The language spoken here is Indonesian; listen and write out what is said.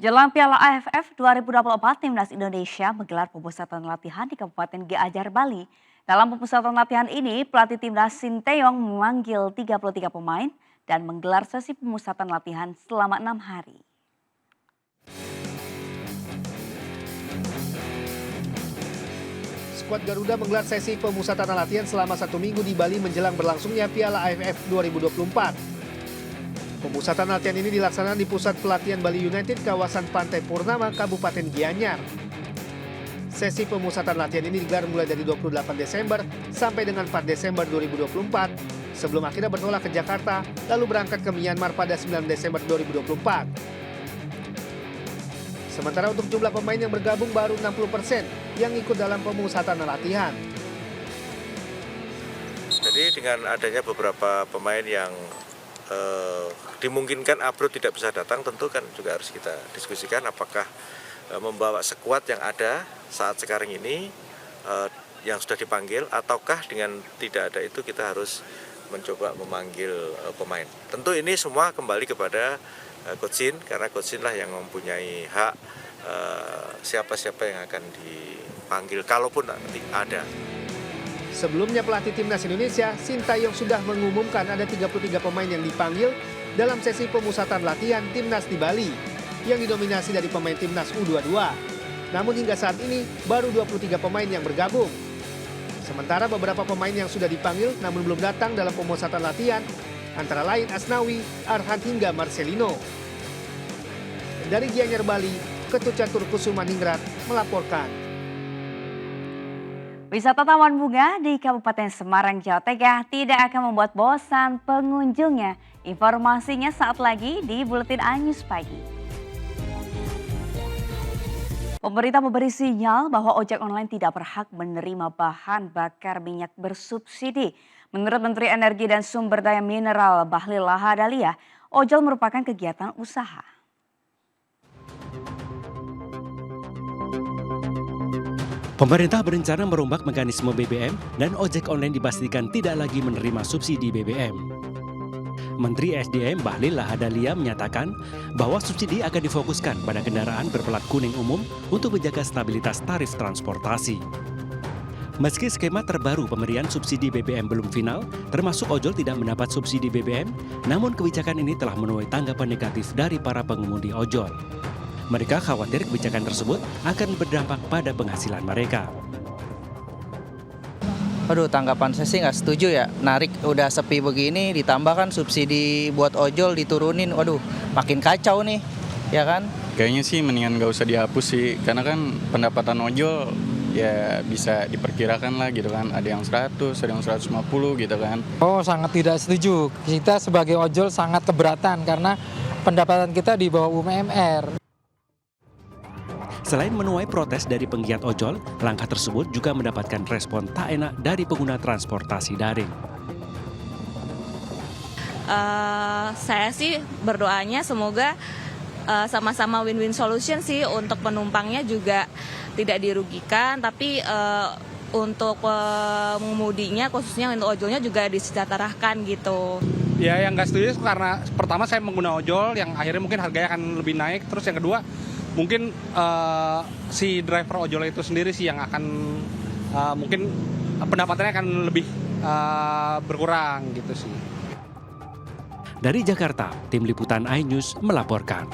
Jelang Piala AFF 2024, Timnas Indonesia menggelar pemusatan latihan di Kabupaten Gianyar, Bali. Dalam pemusatan latihan ini, pelatih Timnas Sinteyong memanggil 33 pemain dan menggelar sesi pemusatan latihan selama 6 hari. Skuad Garuda menggelar sesi pemusatan latihan selama 1 minggu di Bali menjelang berlangsungnya Piala AFF 2024. Pemusatan latihan ini dilaksanakan di Pusat Pelatihan Bali United kawasan Pantai Purnama, Kabupaten Gianyar. Sesi pemusatan latihan ini digelar mulai dari 28 Desember sampai dengan 4 Desember 2024 sebelum akhirnya bertolak ke Jakarta lalu berangkat ke Myanmar pada 9 Desember 2024. Sementara untuk jumlah pemain yang bergabung baru 60% yang ikut dalam pemusatan latihan. Jadi dengan adanya beberapa pemain yang dimungkinkan upload tidak bisa datang, tentu kan juga harus kita diskusikan apakah membawa skuad yang ada saat sekarang ini yang sudah dipanggil, ataukah dengan tidak ada itu kita harus mencoba memanggil pemain. Tentu ini semua kembali kepada Coach Shin, karena Coach Shin lah yang mempunyai hak siapa-siapa yang akan dipanggil kalaupun nanti ada. Sebelumnya pelatih Timnas Indonesia, Sinteyong sudah mengumumkan ada 33 pemain yang dipanggil dalam sesi pemusatan latihan Timnas di Bali yang didominasi dari pemain Timnas U22. Namun hingga saat ini baru 23 pemain yang bergabung. Sementara beberapa pemain yang sudah dipanggil namun belum datang dalam pemusatan latihan antara lain Asnawi, Arhan hingga Marcelino. Dari Gianyar, Bali, Ketut Catur Kusumaningrat melaporkan. Wisata Taman Bunga di Kabupaten Semarang, Jawa Tengah tidak akan membuat bosan pengunjungnya. Informasinya saat lagi di Buletin Anyus Pagi. Pemerintah memberi sinyal bahwa ojek online tidak berhak menerima bahan bakar minyak bersubsidi. Menurut Menteri Energi dan Sumber Daya Mineral Bahlil Lahadalia, ojol merupakan kegiatan usaha. Pemerintah berencana merombak mekanisme BBM dan ojek online dipastikan tidak lagi menerima subsidi BBM. Menteri SDM Bahlil Lahadalia menyatakan bahwa subsidi akan difokuskan pada kendaraan berplat kuning umum untuk menjaga stabilitas tarif transportasi. Meski skema terbaru pemberian subsidi BBM belum final, termasuk ojol tidak mendapat subsidi BBM, namun kebijakan ini telah menuai tanggapan negatif dari para pengemudi ojol. Mereka khawatir kebijakan tersebut akan berdampak pada penghasilan mereka. Aduh, tanggapan saya sih nggak setuju ya. Narik udah sepi begini, ditambahkan subsidi buat ojol diturunin. Waduh, makin kacau nih, ya kan? Kayaknya sih mendingan nggak usah dihapus sih. Karena kan pendapatan ojol ya bisa diperkirakan lah gitu kan. Ada yang 100, ada yang 150 gitu kan. Oh, sangat tidak setuju. Kita sebagai ojol sangat keberatan karena pendapatan kita di bawah UMR. Selain menuai protes dari penggiat ojol, langkah tersebut juga mendapatkan respon tak enak dari pengguna transportasi daring. Saya sih berdoanya semoga sama-sama win-win solution sih, untuk penumpangnya juga tidak dirugikan, tapi untuk pengemudinya khususnya untuk ojolnya juga disejahterakan gitu. Ya, yang nggak setuju karena pertama saya mengguna ojol yang akhirnya mungkin harganya akan lebih naik, terus yang kedua mungkin si driver ojol itu sendiri sih yang akan mungkin pendapatannya akan lebih berkurang gitu sih. Dari Jakarta, Tim Liputan iNews melaporkan.